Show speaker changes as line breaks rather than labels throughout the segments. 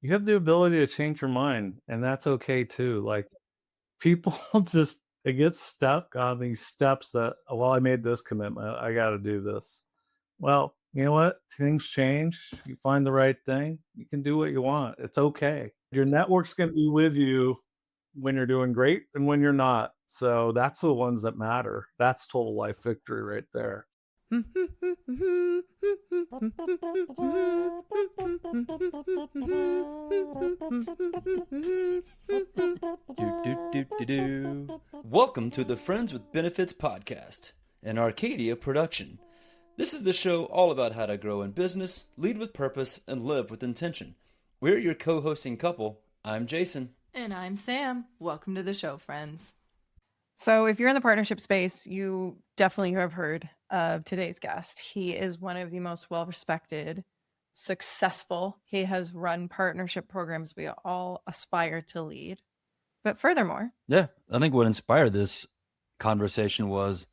You have the ability to change your mind, and that's okay too. Like people just they get stuck on these steps that, "Oh, well, I made this commitment. I got to do this." Well, you know what? Things change. You find the right thing. You can do what you want. It's okay. Your network's going to be with you when you're doing great and when you're not. So that's the ones that matter. That's total life victory right there.
Do, do, do, do, do. Welcome to the Friends with Benefits podcast, an Arcadia production. This is the show all about how to grow in business, lead with purpose, and live with intention. We're your co-hosting couple. I'm Jason.
And I'm Sam. Welcome to the show, friends. So, if you're in the partnership space, you definitely have heard of today's guest. He is one of the most well-respected, successful. He has run partnership programs we all aspire to lead. But furthermore,
Yeah, I think what inspired this conversation was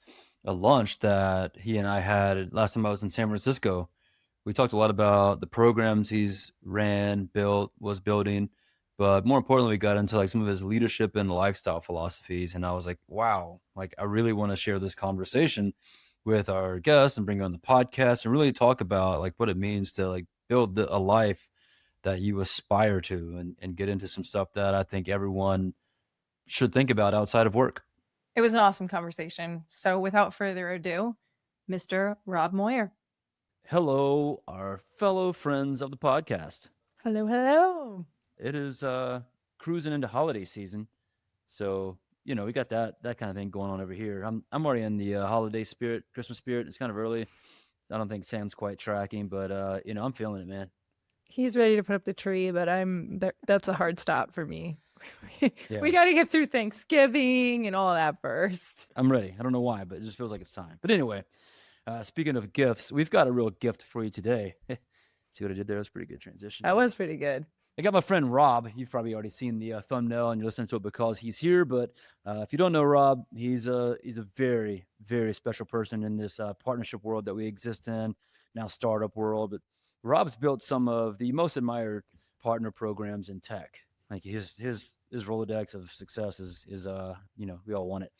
a lunch that he and I had last time I was in San Francisco. We talked a lot about the programs he's ran, was building, but more importantly, we got into like some of his leadership and lifestyle philosophies. And I was like, wow, like I really want to share this conversation with our guests and bring on the podcast and really talk about like what it means to like build a life that you aspire to and get into some stuff that I think everyone should think about outside of work.
it was an awesome conversation. So, without further ado, Mr. Rob Moyer.
Hello, our fellow friends of the podcast.
Hello, hello.
It is cruising into holiday season. So, we got that kind of thing going on over here. I'm already in the holiday spirit, Christmas spirit. It's kind of early. I don't think Sam's quite tracking, but I'm feeling it, man.
He's ready to put up the tree, but that's a hard stop for me.
Yeah.
We got to get through Thanksgiving and all that first.
I'm ready. I don't know why, but it just feels like it's time. But anyway, speaking of gifts, we've got a real gift for you today. See what I did there? That was a pretty good transition.
That was pretty good.
I got my friend Rob. You've probably already seen the thumbnail and you're listening to it because he's here. But if you don't know Rob, he's a very, very special person in this partnership world that we exist in, now startup world. But Rob's built some of the most admired partner programs in tech. Like his Rolodex of success is we all want it.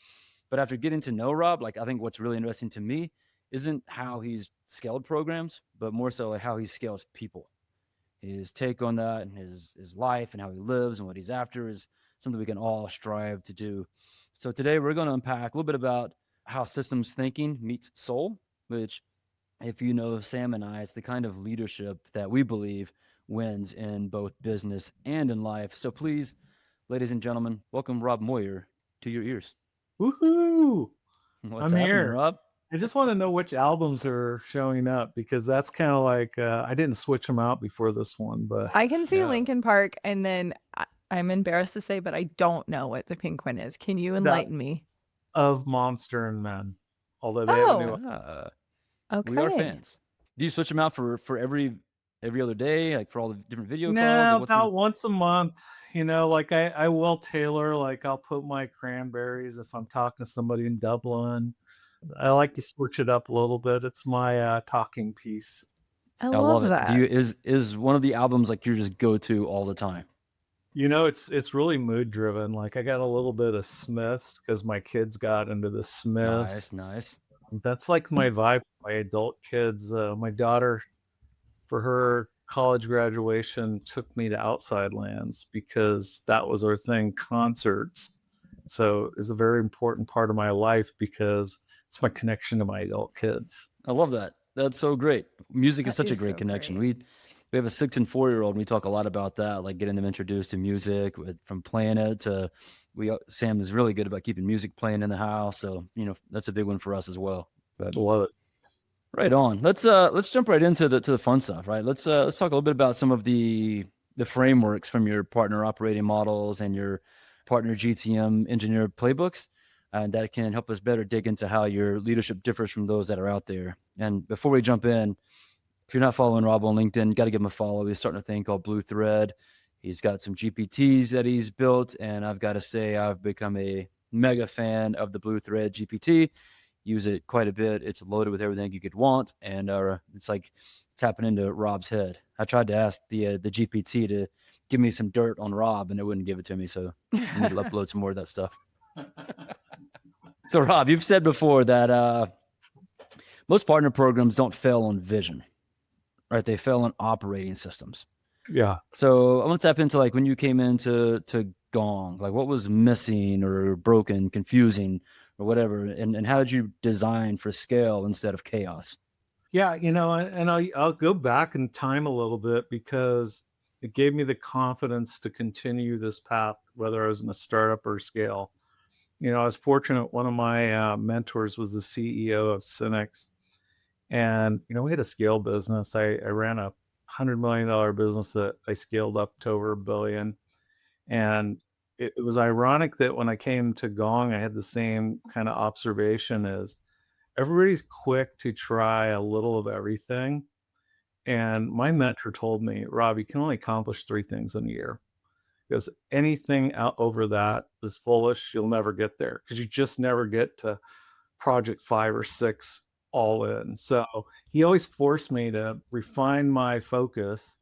But after getting to know Rob, like I think what's really interesting to me isn't how he's scaled programs, but more so like how he scales people. His take on that and his life and how he lives and what he's after is something we can all strive to do. So today we're going to unpack a little bit about how systems thinking meets soul, which if you know Sam and I, it's the kind of leadership that we believe wins in both business and in life. So please, ladies and gentlemen, welcome Rob Moyer to your ears.
Woohoo!
What's
I'm
happening,
here.
Rob?
I just want to know which albums are showing up because that's kind of like I didn't switch them out before this one, but
I can see
Yeah.
Lincoln Park, and then I'm embarrassed to say, but I don't know what the pink one is. Can you enlighten me?
of Monster and Men. Although they have a new
Okay.
We are fans. Do you switch them out for every other day, like for all the different video calls?
No,
Like, what's the-
about once a month. Like I will tailor, like I'll put my cranberries if I'm talking to somebody in Dublin. I like to switch it up a little bit. It's my talking piece.
I
I
love
love it.
that.
Do you is one of the albums like your just go to all the time?
It's really mood driven. Like I got a little bit of Smiths because my kids got into the Smiths.
Nice.
That's like my vibe. My adult kids. My daughter, for her college graduation, took me to Outside Lands because that was her thing. Concerts. So it's a very important part of my life because it's my connection to my adult kids.
I love that. That's so great. Music is
That
such a
is
great
so
connection.
great.
We have a 6 and 4-year-old and we talk a lot about that, like getting them introduced to music from playing it to Sam is really good about keeping music playing in the house. So, that's a big one for us as well. But
Love it.
right on. Let's jump right into the fun stuff, right? Let's talk a little bit about some of the frameworks from your partner operating models and your partner GTM engineer playbooks, and that can help us better dig into how your leadership differs from those that are out there. And before we jump in, if you're not following Rob on LinkedIn, got to give him a follow. He's starting a thing called Blue Thread. He's got some GPTs that he's built, and I've got to say I've become a mega fan of the Blue Thread GPT. use it quite a bit. It's loaded with everything you could want, and it's like tapping into Rob's head. I tried to ask the GPT to give me some dirt on Rob, and it wouldn't give it to me. So I need to upload some more of that stuff. So Rob, you've said before that most partner programs don't fail on vision, right? They fail on operating systems.
Yeah.
So I want to tap into like when you came into Gong, like what was missing or broken, confusing or whatever, and how did you design for scale instead of chaos?
Yeah, and I'll go back in time a little bit because it gave me the confidence to continue this path, whether I was in a startup or scale. I was fortunate. One of my mentors was the CEO of Cinex, and we had a scale business. I ran a $100 million business that I scaled up to over $1 billion, and it was ironic that when I came to Gong, I had the same kind of observation as everybody's quick to try a little of everything. And my mentor told me, Rob, you can only accomplish 3 things in a year because anything out over that is foolish. You'll never get there because you just never get to project 5 or 6 all in. So he always forced me to refine my focus,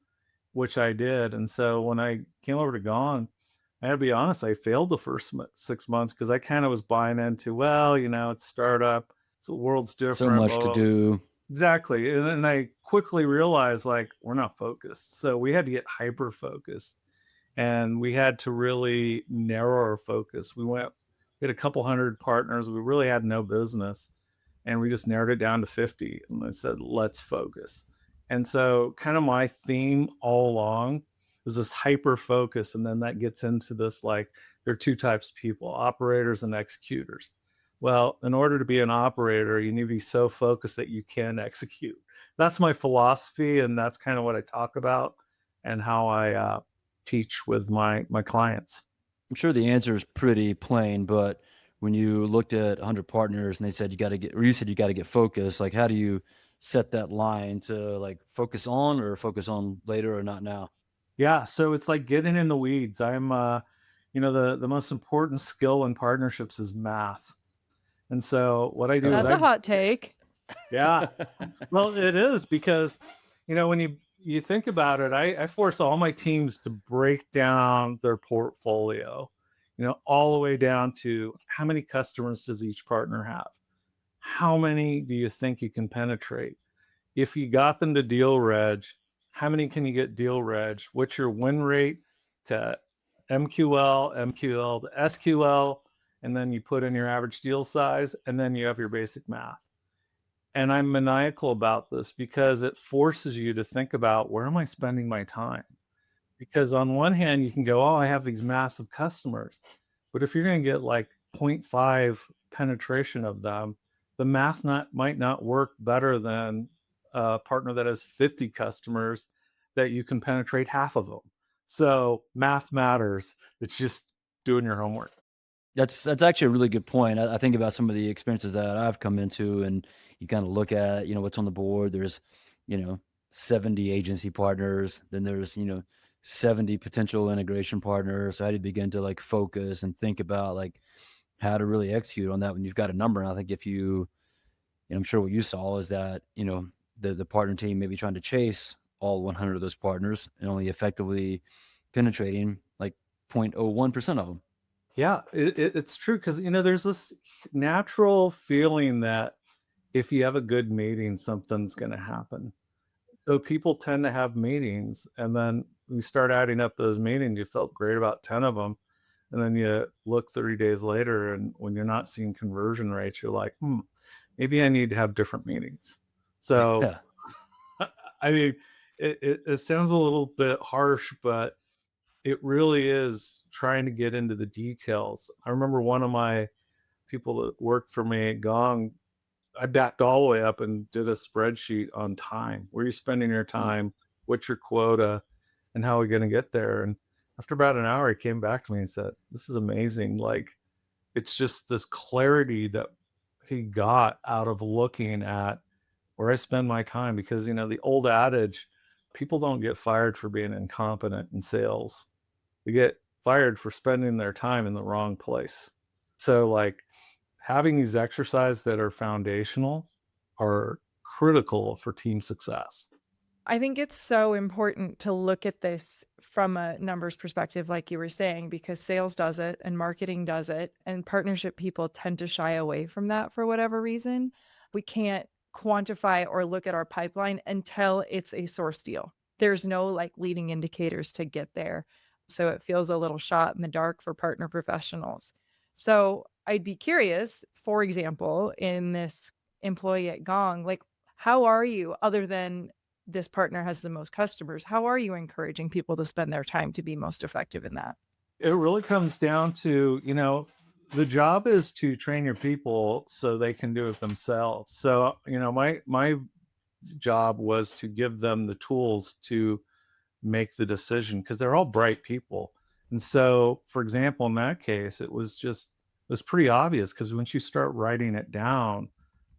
which I did. And so when I came over to Gone, I had to be honest, I failed the first 6 months because I kind of was buying into, well, it's startup, so the world's
So
different,
much
blah,
to
blah, blah.
do.
Exactly. And then I quickly realized like we're not focused. So we had to get hyper focused and we had to really narrow our focus. We had a couple hundred partners. We really had no business and we just narrowed it down to 50. And I said, let's focus. And so kind of my theme all along is this hyper focus. And then that gets into this, like there are 2 types of people, operators and executors. Well, in order to be an operator, you need to be so focused that you can execute. That's my philosophy, and that's kind of what I talk about and how I teach with my clients.
I'm sure the answer is pretty plain, but when you looked at 100 partners and they said you got to get, or you said you got to get focused, like how do you set that line to like focus on or focus on later or not now?
Yeah, so it's like getting in the weeds. I'm the most important skill in partnerships is math. And so what I do is
That's
Oh,
a hot take.
yeah. Well, it is because, when you think about it, I force all my teams to break down their portfolio, all the way down to how many customers does each partner have? How many do you think you can penetrate? If you got them to deal reg, how many can you get deal reg? What's your win rate to MQL to SQL? And then you put in your average deal size, and then you have your basic math. And I'm maniacal about this because it forces you to think about where am I spending my time? Because on one hand, you can go, oh, I have these massive customers. But if you're going to get like 0.5 penetration of them, the math might not work better than a partner that has 50 customers that you can penetrate half of them. So math matters. It's just doing your homework.
That's actually a really good point. I think about some of the experiences that I've come into, and you kind of look at what's on the board. There's you know 70 agency partners, then there's 70 potential integration partners. So how do you begin to like focus and think about like how to really execute on that when you've got a number? And I think if I'm sure what you saw is that the partner team may be trying to chase all 100 of those partners and only effectively penetrating like 0.01% of them.
Yeah, it's true because there's this natural feeling that if you have a good meeting, something's going to happen. So people tend to have meetings, and then you start adding up those meetings. You felt great about 10 of them, and then you look 30 days later, and when you're not seeing conversion rates, you're like, maybe I need to have different meetings. So,
Yeah.
I mean, it sounds a little bit harsh, but it really is trying to get into the details. I remember one of my people that worked for me at Gong, I backed all the way up and did a spreadsheet on time. Where are you spending your
Mm.
time? What's your quota? And how are we going to get there? And after about an hour, he came back to me and said, this is amazing. Like, it's just this clarity that he got out of looking at where I spend my time. Because, the old adage, people don't get fired for being incompetent in sales. They get fired for spending their time in the wrong place. So, like, having these exercises that are foundational are critical for team success.
I think it's so important to look at this from a numbers perspective, like you were saying, because sales does it and marketing does it, and partnership people tend to shy away from that for whatever reason. We can't quantify or look at our pipeline until it's a source deal. There's no like leading indicators to get there. So it feels a little shot in the dark for partner professionals. So I'd be curious, for example, in this employee at Gong, like, how are you, other than this partner has the most customers, how are you encouraging people to spend their time to be most effective in that?
It really comes down to, the job is to train your people so they can do it themselves. So, my job was to give them the tools to make the decision because they're all bright people. And so, for example, in that case, it was pretty obvious because once you start writing it down,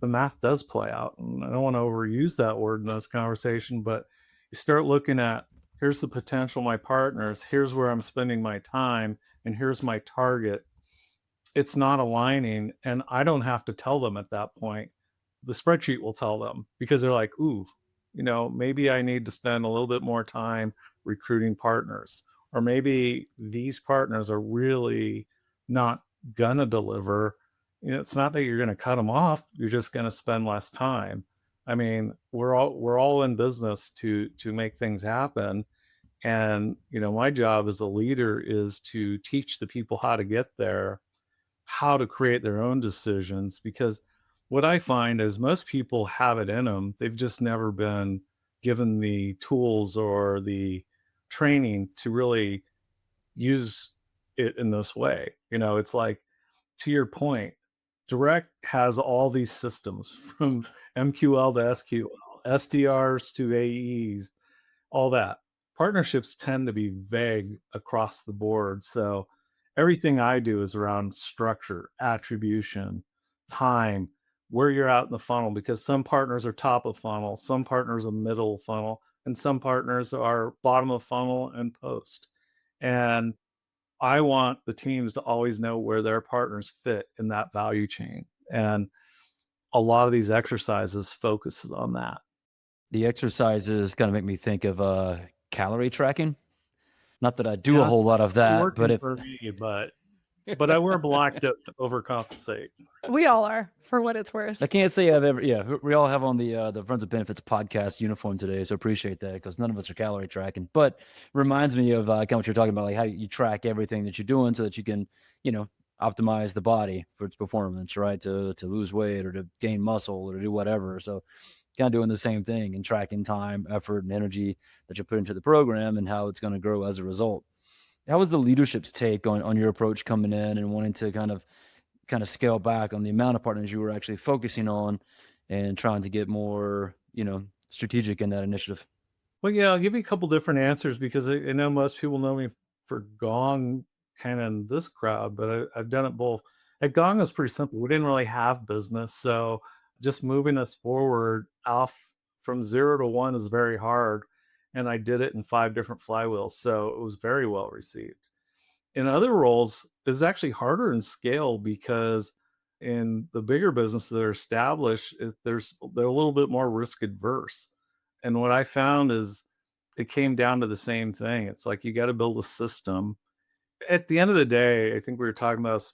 the math does play out. And I don't want to overuse that word in this conversation, but you start looking at, here's the potential of my partners, here's where I'm spending my time, and here's my target. It's not aligning, and I don't have to tell them at that point. The spreadsheet will tell them because they're like, ooh, maybe I need to spend a little bit more time recruiting partners, or maybe these partners are really not gonna deliver. It's not that you're gonna cut them off, you're just gonna spend less time. I mean, we're all in business to make things happen. And my job as a leader is to teach the people how to get there, how to create their own decisions, because what I find is most people have it in them. They've just never been given the tools or the training to really use it in this way. It's like, to your point, Direct has all these systems from MQL to SQL, SDRs to AEs, all that. Partnerships tend to be vague across the board. So everything I do is around structure, attribution, time, where you're out in the funnel, because some partners are top of funnel, some partners are middle of funnel, and some partners are bottom of funnel and post. And I want the teams to always know where their partners fit in that value chain. And a lot of these exercises focuses on that.
The exercises kind of make me think of calorie tracking. Not that I do a
Yeah,
whole
it's
lot of
not
that, but
working
if
for me, but I wear black to overcompensate.
We all are, for what it's worth.
I can't say I've ever, yeah, we all have on the Friends of Benefits podcast uniform today, so appreciate that because none of us are calorie tracking. But reminds me of kind of what you're talking about, like how you track everything that you're doing so that you can, you know, optimize the body for its performance, right? To lose weight or to gain muscle or to do whatever. So kind of doing the same thing and tracking time, effort, and energy that you put into the program and how it's going to grow as a result. How was the leadership's take on your approach coming in and wanting to kind of scale back on the amount of partners you were actually focusing on and trying to get more, strategic in that initiative?
Well, yeah, I'll give you a couple different answers because I know most people know me for Gong, kind of in this crowd, but I've done it both. At Gong, it was pretty simple. We didn't really have business, so just moving us forward off from 0 to 1 is very hard, and I did it in 5 different flywheels, so it was very well received. In other roles, it was actually harder in scale because in the bigger businesses that are established, they're a little bit more risk adverse. And what I found is it came down to the same thing. It's like you got to build a system. At the end of the day, I think we were talking about this,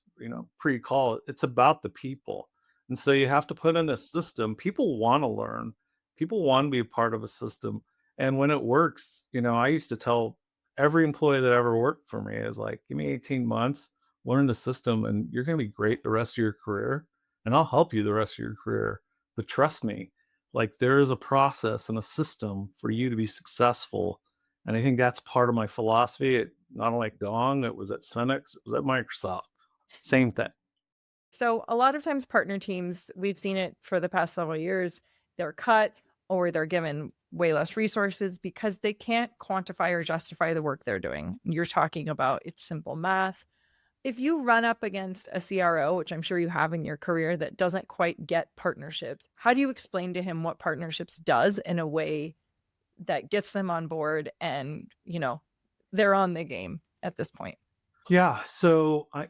pre-call. It's about the people, and so you have to put in a system. People want to learn. People want to be a part of a system, and when it works, I used to tell every employee that ever worked for me is like, give me 18 months, learn the system, and you're going to be great the rest of your career, and I'll help you the rest of your career. But trust me, like there is a process and a system for you to be successful, and I think that's part of my philosophy. It not only at Gong, it was at Cenex, it was at Microsoft. Same thing.
So a lot of times partner teams, we've seen it for the past several years, they're cut or they're given way less resources because they can't quantify or justify the work they're doing. You're talking about it's simple math. If you run up against a CRO, which I'm sure you have in your career, that doesn't quite get partnerships, how do you explain to him what partnerships does in a way that gets them on board and, they're on the game at this point?
Yeah. So I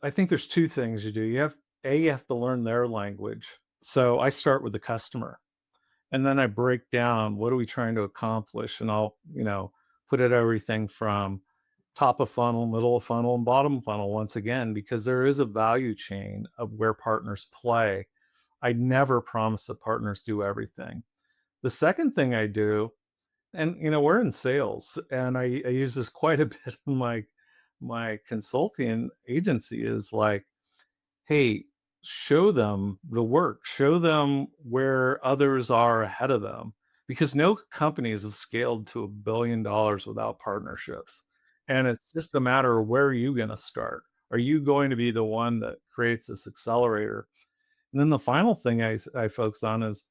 think there's two things you do. You have you have to learn their language. So I start with the customer, and then I break down what are we trying to accomplish, and I'll, put it everything from top of funnel, middle of funnel, and bottom of funnel once again, because there is a value chain of where partners play. I never promise that partners do everything. The second thing I do, and we're in sales, and I use this quite a bit in my consulting agency, is like, hey, show them the work, show them where others are ahead of them, because no companies have scaled to $1 billion without partnerships. And it's just a matter of, where are you going to start? Are you going to be the one that creates this accelerator? And then the final thing I focus on is,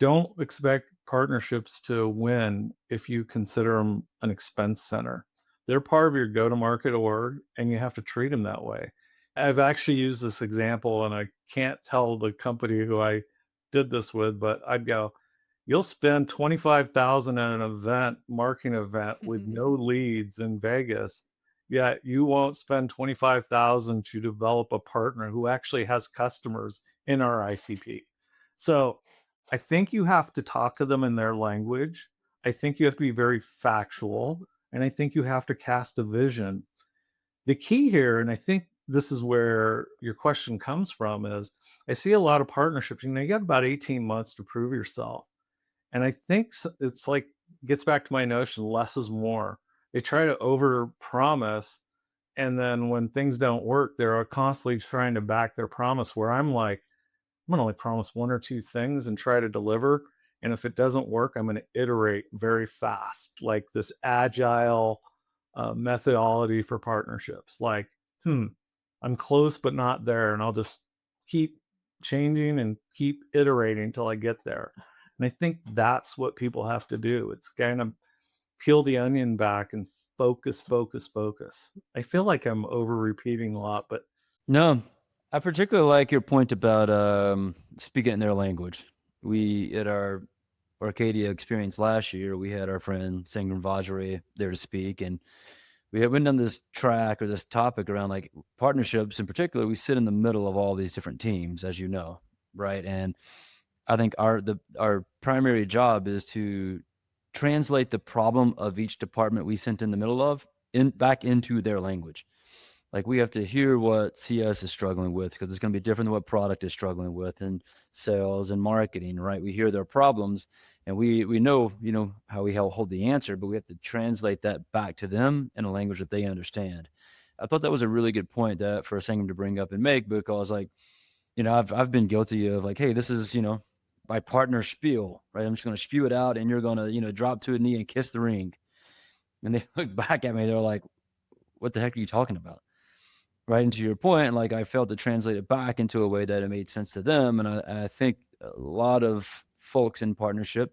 don't expect partnerships to win if you consider them an expense center. They're part of your go to market org, and you have to treat them that way. I've actually used this example, and I can't tell the company who I did this with, but I'd go, you'll spend 25,000 at an event, marketing event with no leads in Vegas. Yet you won't spend 25,000 to develop a partner who actually has customers in our ICP. So I think you have to talk to them in their language. I think you have to be very factual, and I think you have to cast a vision. The key here, and I think this is where your question comes from, is I see a lot of partnerships. You got about 18 months to prove yourself. And I think it's like, gets back to my notion, less is more. They try to over promise. And then when things don't work, they're constantly trying to back their promise, where I'm like, I'm going to only promise one or two things and try to deliver. And if it doesn't work, I'm going to iterate very fast, like this agile methodology for partnerships. Like, I'm close, but not there. And I'll just keep changing and keep iterating until I get there. And I think that's what people have to do. It's kind of peel the onion back and focus, focus, focus. I feel like I'm over repeating a lot, but
No, I particularly like your point about speaking in their language. We, at our Arcadia experience last year, we had our friend Sangram Vajre there to speak, and we had went down this track or this topic around like partnerships in particular. We sit in the middle of all these different teams, as you know, right? And I think our primary job is to translate the problem of each department we sent in the middle of back into their language. Like, we have to hear what CS is struggling with, because it's going to be different than what product is struggling with, and sales and marketing, right? We hear their problems, and we know, how we hold the answer, but we have to translate that back to them in a language that they understand. I thought that was a really good point that for Sangram to bring up and make, because like, I've been guilty of like, hey, this is, my partner spiel, right? I'm just going to spew it out, and you're going to, drop to a knee and kiss the ring. And they look back at me, they're like, what the heck are you talking about? Right. And to your point, like, I failed to translate it back into a way that it made sense to them. And I think a lot of folks in partnership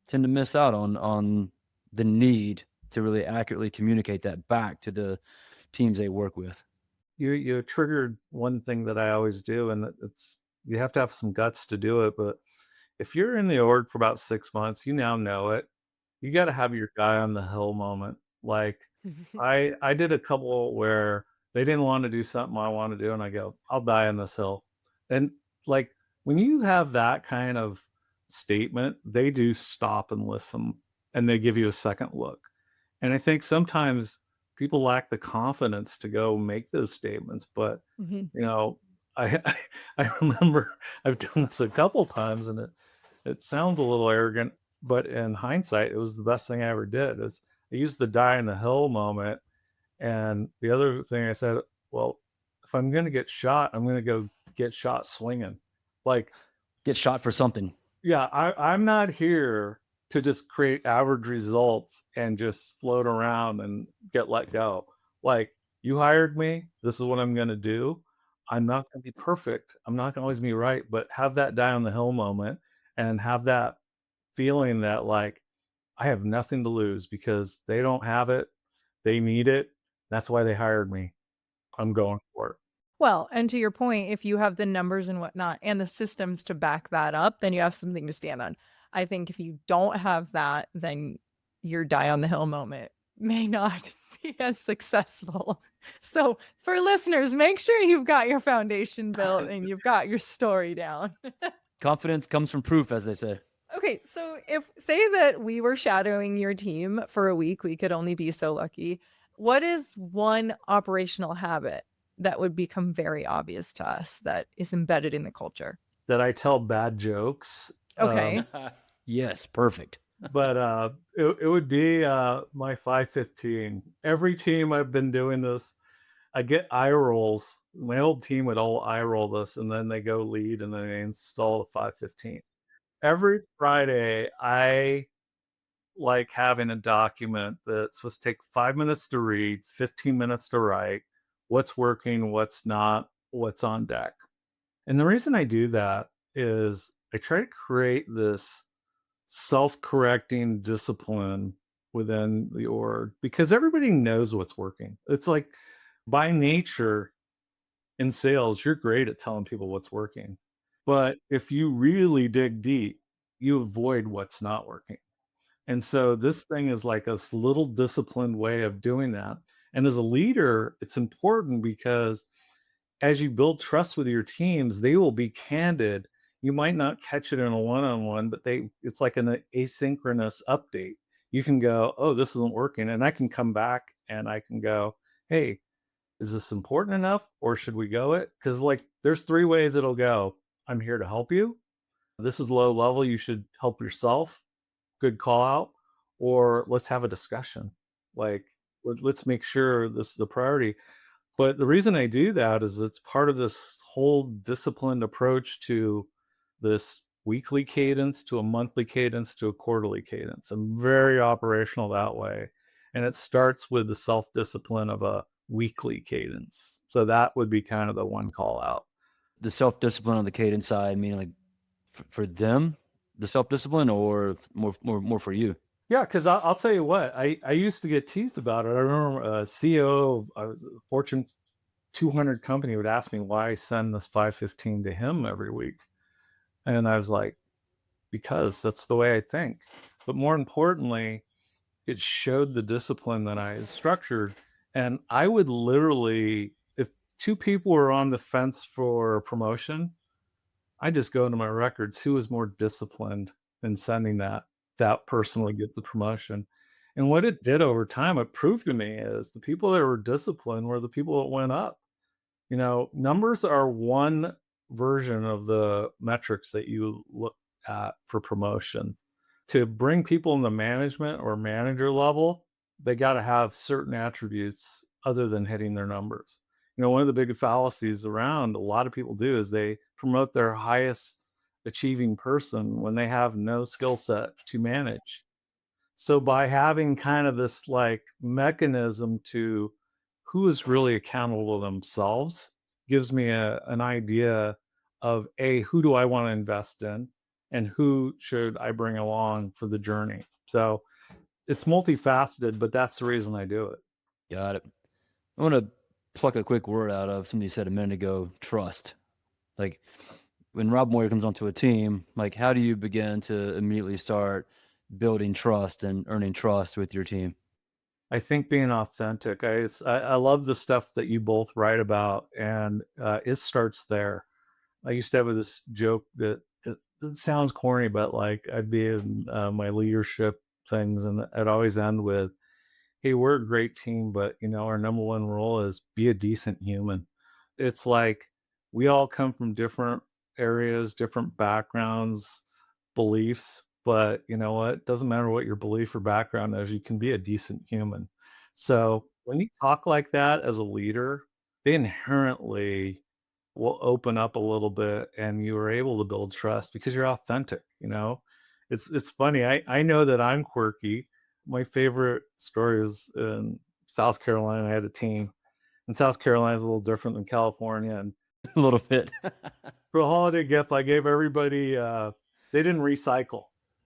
tend to miss out on the need to really accurately communicate that back to the teams they work with.
you triggered one thing that I always do, and it's, you have to have some guts to do it. But if you're in the org for about 6 months, you now know it. You got to have your guy on the hill moment. Like, I did a couple where they didn't want to do something I want to do, and I go, I'll die on this hill. And like, when you have that kind of statement, they do stop and listen, and they give you a second look. And I think sometimes people lack the confidence to go make those statements. But
Mhm.
you know, I I remember I've done this a couple times, and it sounds a little arrogant, but in hindsight, it was the best thing I ever did. Is I used the die in the hill moment. And the other thing I said, well, if I'm going to get shot, I'm going to go get shot swinging. Like,
Get shot for something.
yeah, I'm not here to just create average results and just float around and get let go. Like, you hired me, this is what I'm going to do. I'm not going to be perfect. I'm not going to always be right, but have that die on the hill moment, and have that feeling that, like, I have nothing to lose because they don't have it. They need it. That's why they hired me. I'm going for it.
Well, and to your point, if you have the numbers and whatnot and the systems to back that up, then you have something to stand on. I think if you don't have that, then your die on the hill moment may not Yes, successful. So for listeners, make sure you've got your foundation built and you've got your story down.
Confidence comes from proof, as they say.
Okay, so if say that we were shadowing your team for a week, we could only be so lucky. What is one operational habit that would become very obvious to us that is embedded in the culture?
That I tell bad jokes.
Okay.
Yes, perfect.
But it would be my 5:15. Every team I've been doing this, I get eye rolls. My old team would all eye roll this, and then they go lead, and then they install the 5:15. Every Friday, I like having a document that's supposed to take 5 minutes to read, 15 minutes to write, what's working, what's not, what's on deck. And the reason I do that is I try to create this self-correcting discipline within the org because everybody knows what's working. It's like by nature in sales, you're great at telling people what's working. But if you really dig deep, you avoid what's not working. And so this thing is like a little disciplined way of doing that. And as a leader, it's important because as you build trust with your teams, they will be candid. You might not catch it in a one-on-one, but it's like an asynchronous update. You can go, "Oh, this isn't working." And I can come back and I can go, "Hey, is this important enough or should we go it?" Cuz like there's three ways it'll go. I'm here to help you. This is low level, you should help yourself. Good call out. Or let's have a discussion. Like let's make sure this is the priority. But the reason I do that is it's part of this whole disciplined approach to this weekly cadence, to a monthly cadence, to a quarterly cadence. I'm very operational that way. And it starts with the self discipline of a weekly cadence. So that would be kind of the one call out.
The self-discipline on the cadence side, meaning like for them, the self-discipline, or more for you?
Yeah, because I'll tell you what, I used to get teased about it. I remember a CEO of I was a Fortune 200 company would ask me why I send this 515 to him every week. And I was like, because that's the way I think. But more importantly, it showed the discipline that I structured. And I would literally, if two people were on the fence for promotion, I just go into my records who was more disciplined in sending that person would get the promotion. And what it did over time, it proved to me is the people that were disciplined were the people that went up. You know, numbers are one version of the metrics that you look at for promotion. To bring people in the management or manager level, they got to have certain attributes other than hitting their numbers. You know, one of the big fallacies around a lot of people do is they promote their highest achieving person when they have no skill set to manage. So by having kind of this like mechanism to who is really accountable to themselves gives me an idea of a who do I want to invest in and who should I bring along for the journey. So it's multifaceted, but that's the reason I do it.
Got it. I want to pluck a quick word out of something you said a minute ago: trust. Like when Rob Moyer comes onto a team, like how do you begin to immediately start building trust and earning trust with your team?
I think being authentic. I love the stuff that you both write about, and it starts there. I used to have this joke that it sounds corny, but like I'd be in my leadership things, and I'd always end with, "Hey, we're a great team, but you know, our number one rule is be a decent human." It's like we all come from different areas, different backgrounds, beliefs, but you know what? It doesn't matter what your belief or background is, you can be a decent human. So when you talk like that as a leader, they inherently will open up a little bit and you are able to build trust because you're authentic, you know? It's funny. I know that I'm quirky. My favorite story is in South Carolina. I had a team. And South Carolina is a little different than California. And
A little bit.
for a holiday gift, I gave everybody they didn't recycle.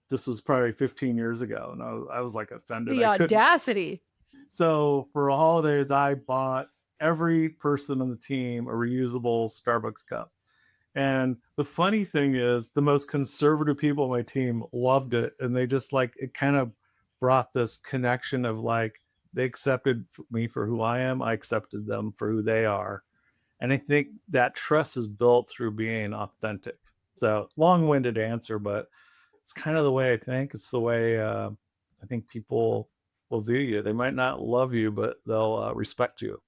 This was probably 15 years ago, and I was like offended.
The
I couldn't.
audacity.
So for holidays, I bought every person on the team a reusable Starbucks cup. And the funny thing is, the most conservative people on my team loved it, and they just like it kind of brought this connection of like They accepted me for who I am. I accepted them for who they are. And I think that trust is built through being authentic. So long-winded answer, but it's kind of the way I think. It's the way I think people will view you. They might not love you, but they'll respect you.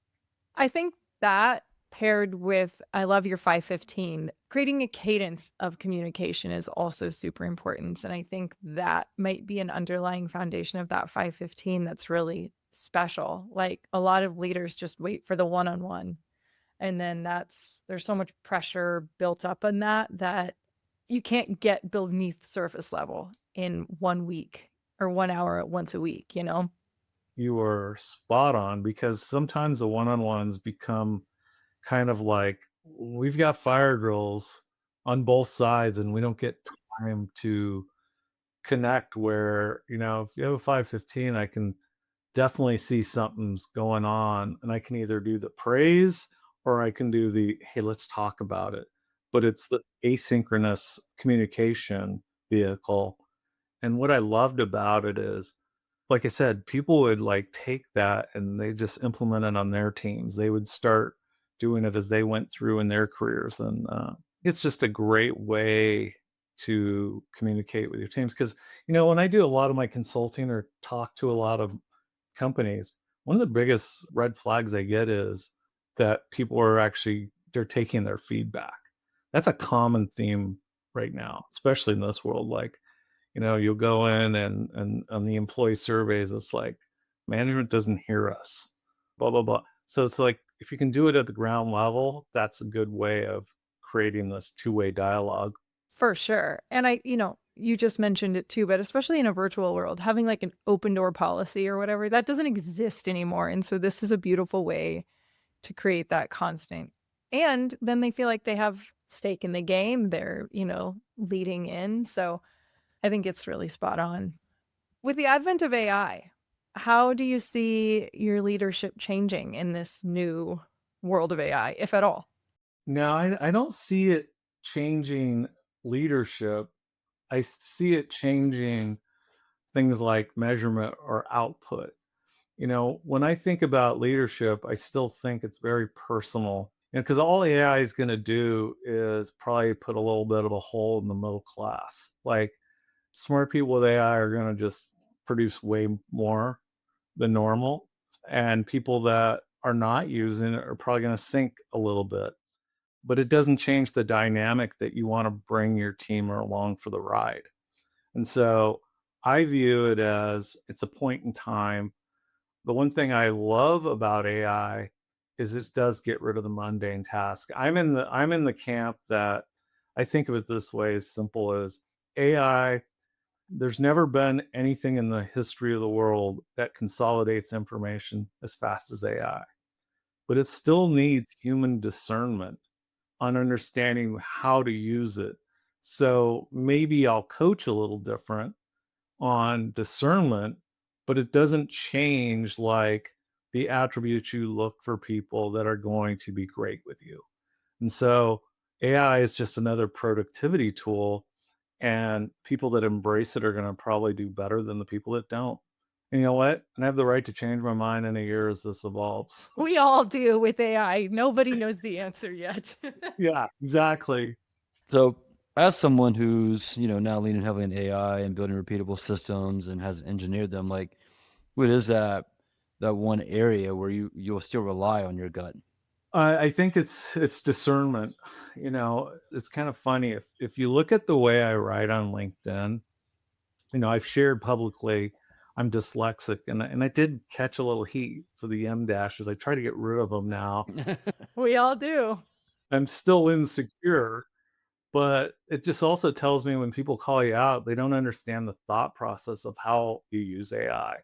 I think that paired with I love your 515, creating a cadence of communication is also super important. And I think that might be an underlying foundation of that 515 that's really special. Like a lot of leaders just wait for the one on one. And then there's so much pressure built up in that you can't get beneath surface level in 1 week or 1 hour once a week, you know?
You were spot on because sometimes the one-on-ones become kind of like we've got fire drills on both sides and we don't get time to connect where, if you have a 515, I can definitely see something's going on and I can either do the praise or I can do the, hey, let's talk about it. But it's the asynchronous communication vehicle. And what I loved about it is, like I said, people would like take that and they just implement it on their teams. They would start doing it as they went through in their careers. And it's just a great way to communicate with your teams. Because, when I do a lot of my consulting or talk to a lot of companies, one of the biggest red flags I get is that people are actually they're taking their feedback. That's a common theme right now, especially in this world. Like, you'll go in and on the employee surveys, it's like management doesn't hear us, blah blah blah. So it's like if you can do it at the ground level, that's a good way of creating this two-way dialogue.
For sure. And you just mentioned it too, but especially in a virtual world, having like an open door policy or whatever, that doesn't exist anymore. And so this is a beautiful way to create that constant. And then they feel like they have stake in the game. They're, leading in. So I think it's really spot on. With the advent of AI, how do you see your leadership changing in this new world of AI, if at all?
Now, I don't see it changing leadership. I see it changing things like measurement or output. When I think about leadership, I still think it's very personal. Because all AI is going to do is probably put a little bit of a hole in the middle class. Like smart people with AI are going to just produce way more than normal. And people that are not using it are probably going to sink a little bit. But it doesn't change the dynamic that you want to bring your team along for the ride. And so I view it as it's a point in time. The one thing I love about AI is this does get rid of the mundane task. I'm in the camp that I think of it this way, as simple as AI. There's never been anything in the history of the world that consolidates information as fast as AI, but it still needs human discernment on understanding how to use it. So maybe I'll coach a little different on discernment, but it doesn't change like the attributes you look for people that are going to be great with you. And so AI is just another productivity tool, and people that embrace it are going to probably do better than the people that don't. And you know what? And I have the right to change my mind in a year as this evolves.
We all do with AI. Nobody knows the answer yet.
Yeah, exactly.
So, as someone who's now leaning heavily in AI and building repeatable systems and has engineered them, like, what is that one area where you'll still rely on your gut?
I think it's discernment. It's kind of funny if you look at the way I write on LinkedIn. I've shared publicly I'm dyslexic, and I did catch a little heat for the M dashes. I try to get rid of them now.
We all do.
I'm still insecure, but it just also tells me when people call you out, they don't understand the thought process of how you use AI.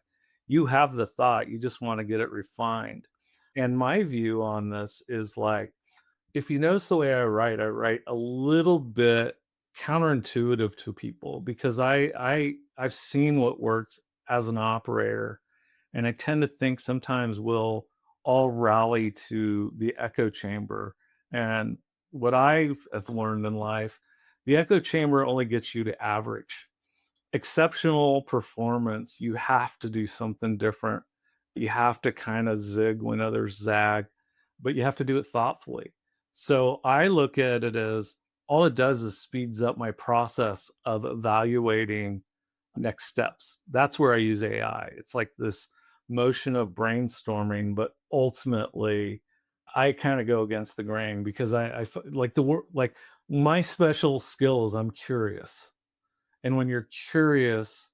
You have the thought, you just want to get it refined. And my view on this is like, if you notice the way I write a little bit counterintuitive to people because I've seen what works as an operator, and I tend to think sometimes we'll all rally to the echo chamber. And what I have learned in life, the echo chamber only gets you to average. Exceptional performance, you have to do something different You have to kind of zig when others zag, but you have to do it thoughtfully. So I look at it as all it does is speeds up my process of evaluating next steps. That's where I use AI. It's like this motion of brainstorming, but ultimately I kind of go against the grain because like the word, like my special skill is I'm curious. And when you're curious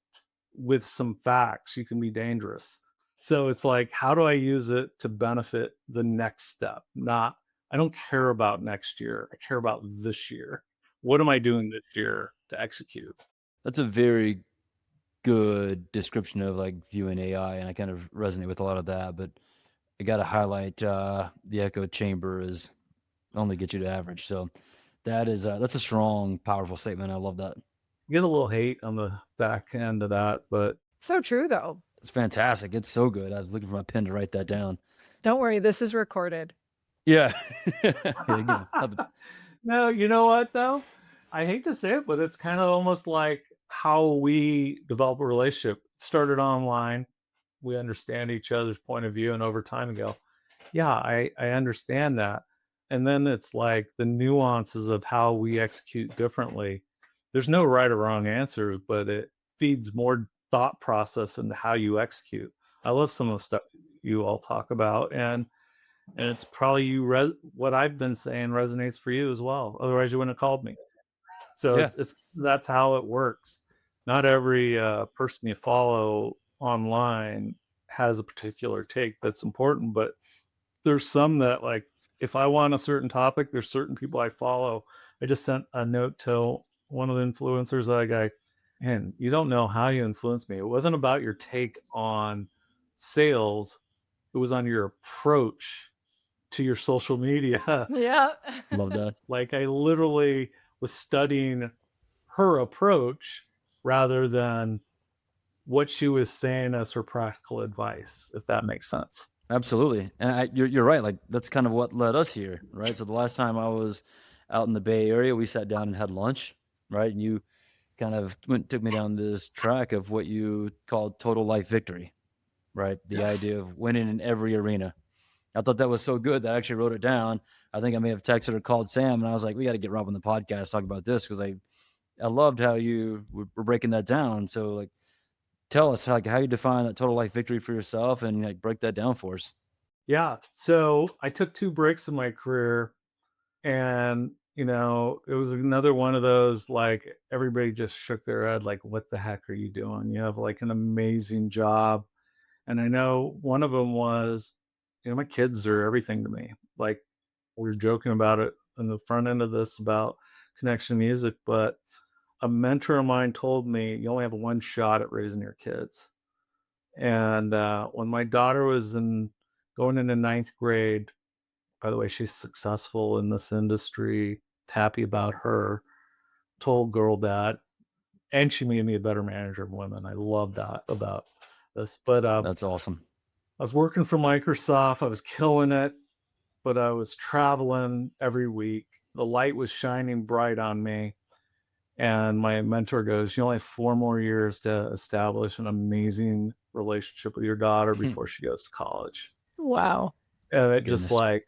with some facts, you can be dangerous. So it's like, how do I use it to benefit the next step? Not, I don't care about next year. I care about this year. What am I doing this year to execute?
That's a very good description of like viewing AI, and I kind of resonate with a lot of that. But I got to highlight the echo chamber is only get you to average. So that is that's a strong, powerful statement. I love that.
Get a little hate on the back end of that, but
So true, though.
It's fantastic. It's so good. I was looking for my pen to write that down.
Don't worry, this is recorded.
Yeah. Yeah, you know,
no, you know what though? I hate to say it, but it's kind of almost like how we develop a relationship. It started online. We understand each other's point of view, and over time we go, yeah, I understand that. And then it's like the nuances of how we execute differently. There's no right or wrong answer, but it feeds more thought process into how you execute. I love some of the stuff you all talk about, and it's probably what I've been saying resonates for you as well. Otherwise, you wouldn't have called me. So
yeah.
it's that's how it works. Not every person you follow online has a particular take that's important, but there's some that like if I want a certain topic, there's certain people I follow. I just sent a note to one of the influencers. I go, man, you don't know how you influenced me. It wasn't about your take on sales. It was on your approach to your social media.
Yeah.
Love that.
Like I literally was studying her approach rather than what she was saying as her practical advice, if that makes sense.
Absolutely. And you're right. Like that's kind of what led us here, right? So the last time I was out in the Bay Area, we sat down and had lunch, right? And you kind of took me down this track of what you called total life victory, right? The
Yes.
idea of winning in every arena. I thought that was so good that I actually wrote it down. I think I may have texted or called Sam, and I was like, "We got to get Rob on the podcast talk about this," because I loved how you were breaking that down. So like, tell us like how you define that total life victory for yourself, and like break that down for us.
Yeah. So I took 2 breaks in my career and, it was another one of those, like, everybody just shook their head like, "What the heck are you doing? You have, like, an amazing job." And I know one of them was, my kids are everything to me. Like, we were joking about it on the front end of this about connection music, but a mentor of mine told me, "You only have one shot at raising your kids." And, when my daughter was going into ninth grade, by the way, she's successful in this industry, happy about her, told girl that, and she made me a better manager of women. I love that about this. But
That's awesome.
I was working for Microsoft. I was killing it, but I was traveling every week. The light was shining bright on me. And my mentor goes, "You only have 4 more years to establish an amazing relationship with your daughter before she goes to college."
Wow.
And it just
Goodness.
like,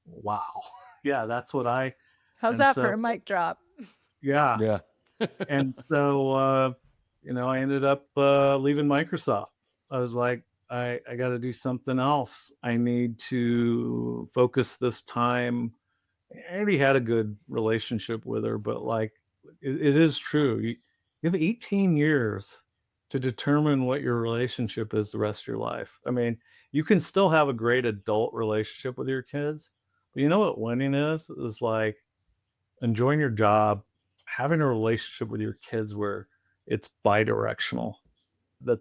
wow. Yeah, that's what
How's
and
that for a
so,
mic drop?
yeah.
Yeah.
And so, I ended up leaving Microsoft. I was like, I got to do something else. I need to focus this time. I already had a good relationship with her, but like, it is true. You have 18 years to determine what your relationship is the rest of your life. I mean, you can still have a great adult relationship with your kids, but you know what winning is like enjoying your job, having a relationship with your kids where it's bi-directional, that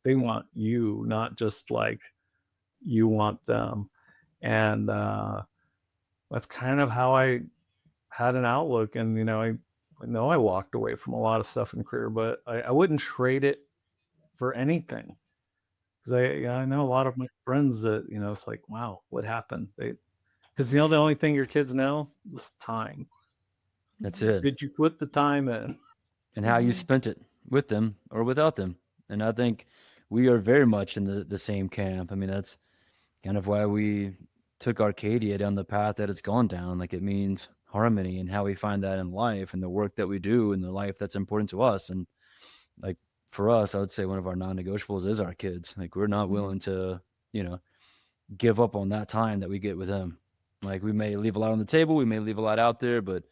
they want you, not just like you want them. And that's kind of how I had an outlook. And I know I walked away from a lot of stuff in career, but I wouldn't trade it for anything. Because I know a lot of my friends that, it's like, wow, what happened? Because the only thing your kids know is time.
That's it.
Did you put the time in?
And how you spent it with them or without them. And I think we are very much in the same camp. I mean, that's kind of why we took Arcadia down the path that it's gone down. Like, it means harmony and how we find that in life and the work that we do and the life that's important to us. And like for us, I would say one of our non-negotiables is our kids. Like, we're not
Mhm.
willing to, you know, give up on that time that we get with them. Like, we may leave a lot on the table, we may leave a lot out there, but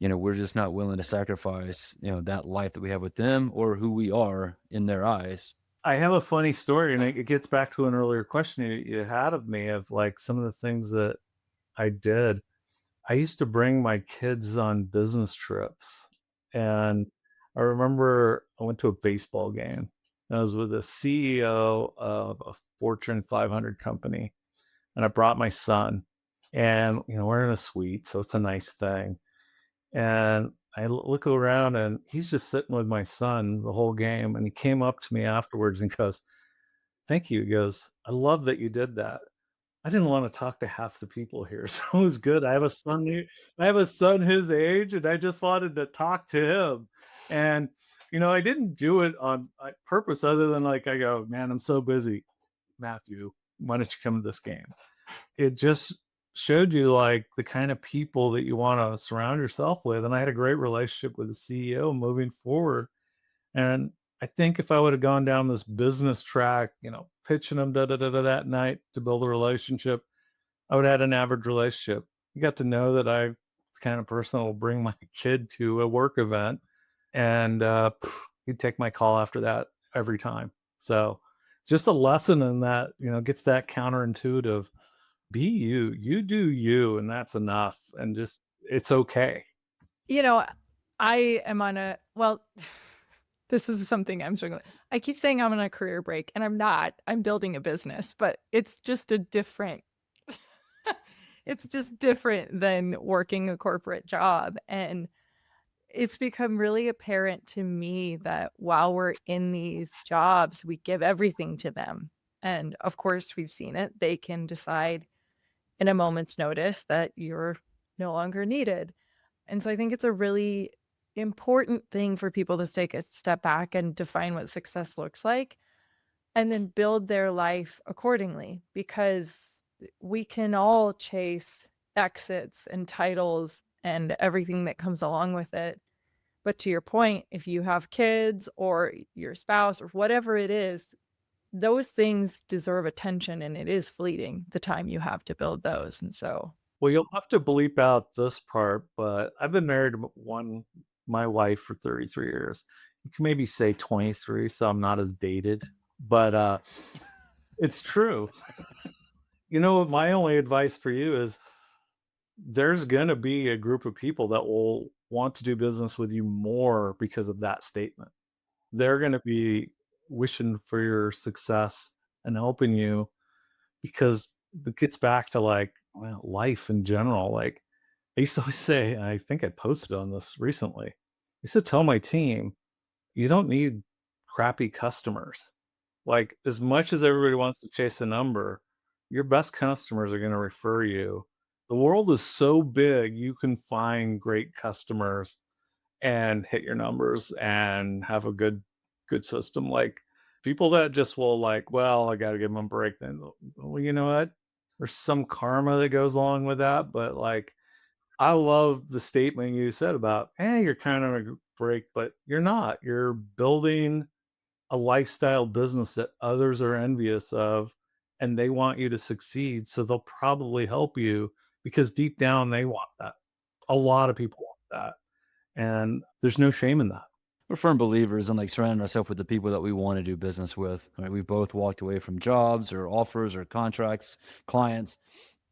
we're just not willing to sacrifice, that life that we have with them or who we are in their eyes.
I have a funny story, and it gets back to an earlier question you had of me of like some of the things that I did. I used to bring my kids on business trips, and I remember I went to a baseball game. I was with the CEO of a Fortune 500 company, and I brought my son, and we're in a suite, so it's a nice thing. And look around, and he's just sitting with my son the whole game. And he came up to me afterwards and goes, "Thank you." He goes, "I love that you did that. I didn't want to talk to half the people here, so it was good. I have a son his age, and I just wanted to talk to him." And I didn't do it on purpose, other than like I go, "Man, I'm so busy, Matthew. Why don't you come to this game?" It just showed you like the kind of people that you want to surround yourself with. And I had a great relationship with the CEO moving forward. And I think if I would have gone down this business track, pitching them that night to build a relationship, I would have had an average relationship. You got to know that I'm the kind of person that will bring my kid to a work event, and he'd take my call after that every time. So just a lesson in that, gets that counterintuitive. Be you. You do you, and that's enough, and just it's okay.
You know, I am on a well, this is something I'm struggling with. I keep saying I'm on a career break, and I'm not. I'm building a business, but it's just a different it's just different than working a corporate job, and it's become really apparent to me that while we're in these jobs, we give everything to them. And of course, we've seen it. They can decide in a moment's notice that you're no longer needed. And so I think it's a really important thing for people to take a step back and define what success looks like and then build their life accordingly because we can all chase exits and titles and everything that comes along with it. But to your point, if you have kids or your spouse or whatever it is, those things deserve attention and it is fleeting the time you have to build those. And so,
Well, you'll have to bleep out this part, but I've been married to my wife for 33 years. You can maybe say 23, so I'm not as dated, but it's true. What my only advice for you is there's going to be a group of people that will want to do business with you more because of that statement. They're going to be wishing for your success and helping you because it gets back to like, well, life in general. Like I used to always say, and I think I posted on this recently. I used to tell my team, you don't need crappy customers. Like as much as everybody wants to chase a number, your best customers are going to refer you. The world is so big, you can find great customers and hit your numbers and have a good system. Like people that just will like, well, I got to give them a break. Then, well, you know what? There's some karma that goes along with that, but like I love the statement you said about, hey, you're kind of a break, but you're not. You're building a lifestyle business that others are envious of, and they want you to succeed. So they'll probably help you because deep down they want that. A lot of people want that. And there's no shame in that.
We're firm believers in like surrounding ourselves with the people that we want to do business with. Right? We've both walked away from jobs or offers or contracts, clients,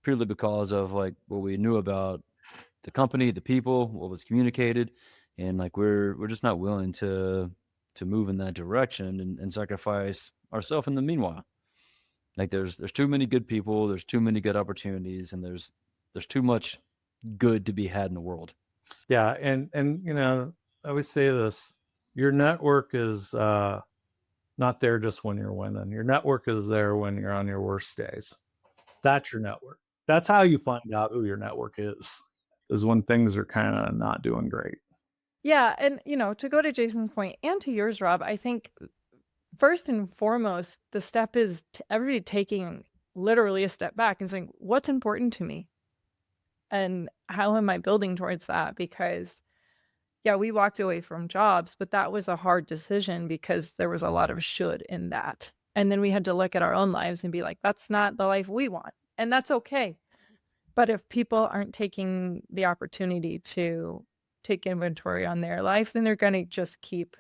purely because of like what we knew about the company, the people, what was communicated, and like we're just not willing to move in that direction and sacrifice ourselves in the meanwhile. Like there's too many good people, there's too many good opportunities, and there's too much good to be had in the world.
Yeah, and I always say this, your network is not there just when you're winning. Your network is there when you're on your worst days. That's your network. That's how you find out who your network is when things are kind of not doing great.
yeah. And, to go to Jason's point and to yours, Rob, I think first and foremost, the step is everybody taking literally a step back and saying, what's important to me? And how am I building towards that? Because, yeah, we walked away from jobs, but that was a hard decision because there was a lot of should in that. And then we had to look at our own lives and be like, that's not the life we want. And that's okay. But if people aren't taking the opportunity to take inventory on their life, then they're going to just keep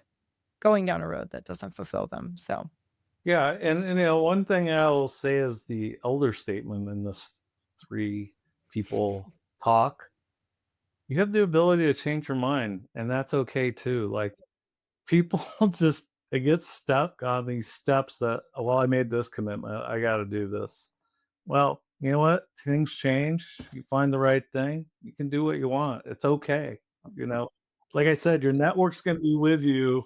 going down a road that doesn't fulfill them. So,
Yeah, and one thing I will say is the elder statement in this three people talk. You have the ability to change your mind, and that's okay too. Like people just they get stuck on these steps that, well, I made this commitment, I got to do this. Well, you know what? Things change. You find the right thing. You can do what you want. It's okay. You know, like I said, your network's going to be with you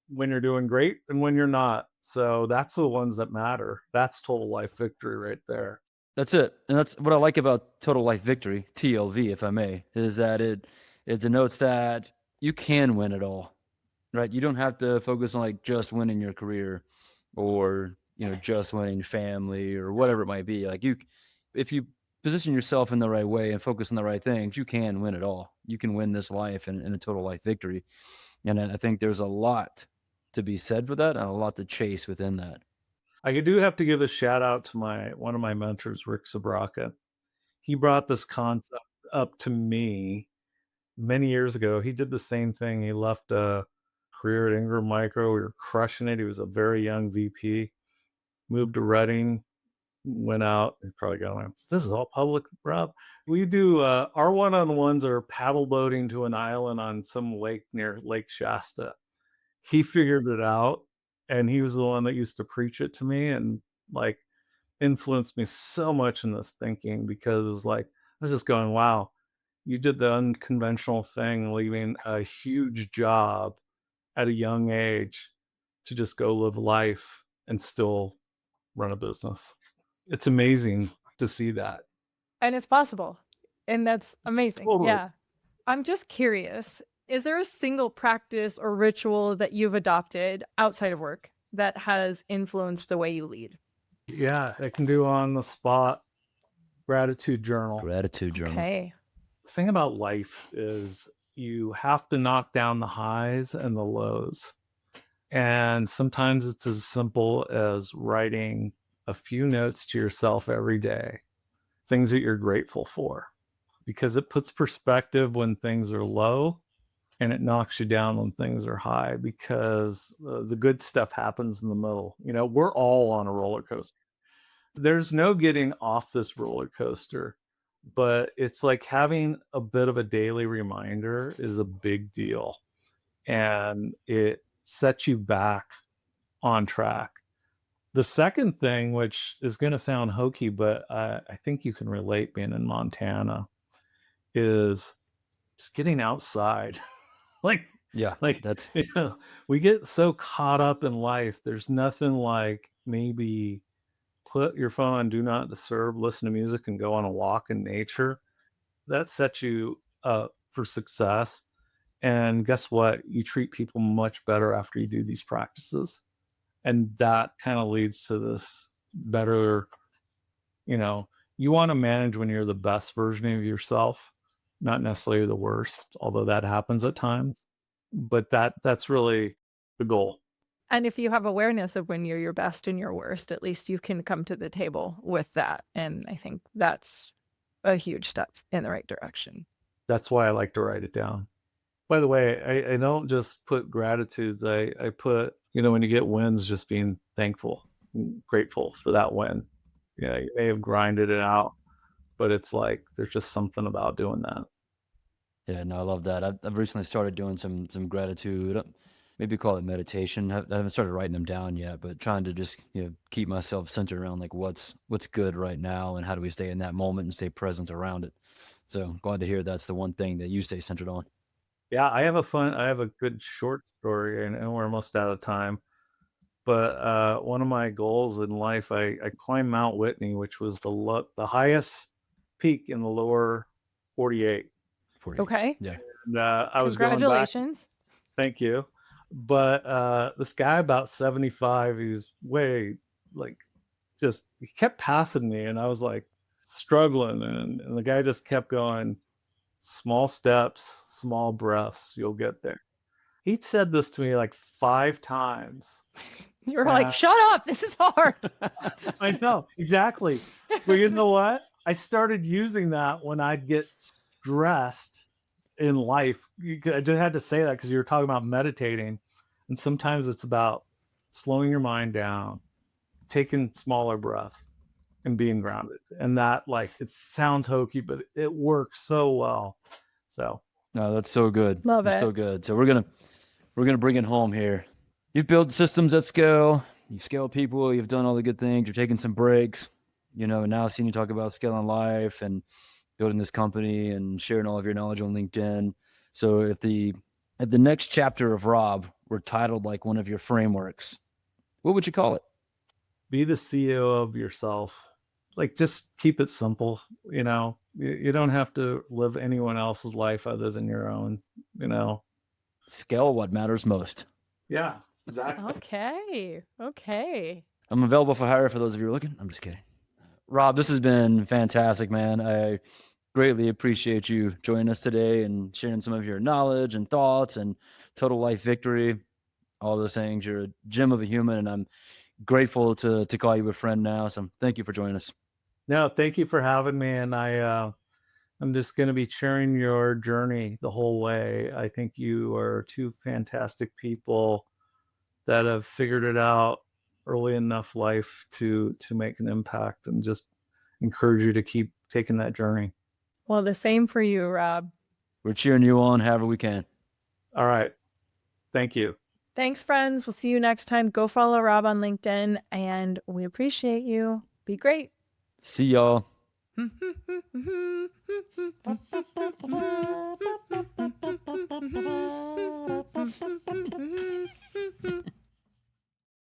when you're doing great and when you're not. So that's the ones that matter. That's total life victory right there.
That's it. And that's what I like about Total Life Victory, TLV, if I may, is that it denotes that you can win it all, right? You don't have to focus on like just winning your career or, just winning family or whatever it might be. Like if you position yourself in the right way and focus on the right things, you can win it all. You can win this life in a total life victory. And I think there's a lot to be said for that and a lot to chase within that.
I do have to give a shout out to one of my mentors, Rick Sabraka. He brought this concept up to me many years ago. He did the same thing. He left a career at Ingram Micro. We were crushing it. He was a very young VP, moved to Reading, went out. He probably got this is all public, Rob. We do our one-on-ones are paddle boating to an island on some lake near Lake Shasta. He figured it out, and he was the one that used to preach it to me and like influenced me so much in this thinking, because it was like I was just going, wow, you did the unconventional thing, leaving a huge job at a young age to just go live life and still run a business. It's amazing to see that.
and it's possible. And that's amazing.
Totally.
Yeah. I'm just curious, is there a single practice or ritual that you've adopted outside of work that has influenced the way you lead?
Yeah, I can do on the spot gratitude journal.
Gratitude journal.
Okay.
The thing about life is you have to knock down the highs and the lows. And sometimes it's as simple as writing a few notes to yourself every day, things that you're grateful for, because it puts perspective when things are low and it knocks you down when things are high, because the good stuff happens in the middle. We're all on a roller coaster. There's no getting off this roller coaster, but it's like having a bit of a daily reminder is a big deal, and it sets you back on track. The second thing, which is going to sound hokey, but I think you can relate being in Montana, is just getting outside. like,
Yeah,
like
that's
we get so caught up in life. There's nothing like maybe put your phone on do not disturb, listen to music, and go on a walk in nature. That sets you up for success. And guess what? You treat people much better after you do these practices. And that kind of leads to this better, you know, you want to manage when you're the best version of yourself, not necessarily the worst, although that happens at times. But that's really the goal.
And if you have awareness of when you're your best and your worst, at least you can come to the table with that. And I think that's a huge step in the right direction.
That's why I like to write it down. By the way, I don't just put gratitudes. I put, when you get wins, just being thankful, grateful for that win. You may have grinded it out, but it's like there's just something about doing that.
Yeah, no, I love that. I've recently started doing some gratitude, maybe call it meditation. I haven't started writing them down yet, but trying to just keep myself centered around like what's good right now and how do we stay in that moment and stay present around it. So glad to hear that's the one thing that you stay centered on.
Yeah, I have a good short story, and we're almost out of time. But one of my goals in life, I climbed Mount Whitney, which was the highest peak in the lower 48.
48.
Okay.
Yeah.
And I was going back.
Congratulations.
Thank you. But this guy about 75, he's way like just he kept passing me, and I was like struggling, and the guy just kept going, small steps, small breaths, you'll get there. He said this to me like 5 times.
You were like, shut up. This is hard.
I know, exactly. But you know what? I started using that when I'd get stressed in life. I just had to say that because you were talking about meditating. And sometimes it's about slowing your mind down, taking smaller breaths, and being grounded. And that, like, it sounds hokey, but it works so well. So,
No, that's so good.
Love
That's
it.
so good. So we're gonna bring it home here. You've built systems at scale. You've scaled people. You've done all the good things. You're taking some breaks. You know, now seeing you talk about scaling life and building this company and sharing all of your knowledge on LinkedIn. So if the next chapter of Rob were titled like one of your frameworks, what would you call it?
be the CEO of yourself. Like, just keep it simple. You don't have to live anyone else's life other than your own. you know
Scale what matters most.
yeah, exactly.
Okay. Okay.
I'm available for hire for those of you who are looking. I'm just kidding. Rob, this has been fantastic, man. I greatly appreciate you joining us today and sharing some of your knowledge and thoughts and total life victory, all those things. You're a gem of a human, and I'm grateful to call you a friend now. So thank you for joining us.
No, thank you for having me, and I'm just going to be cheering your journey the whole way. I think you are two fantastic people that have figured it out early enough life to make an impact, and just encourage you to keep taking that journey.
Well, the same for you, Rob.
We're cheering you on however we can.
All right. Thank you.
Thanks, friends. We'll see you next time. Go follow Rob on LinkedIn, and we appreciate you. Be great.
See y'all.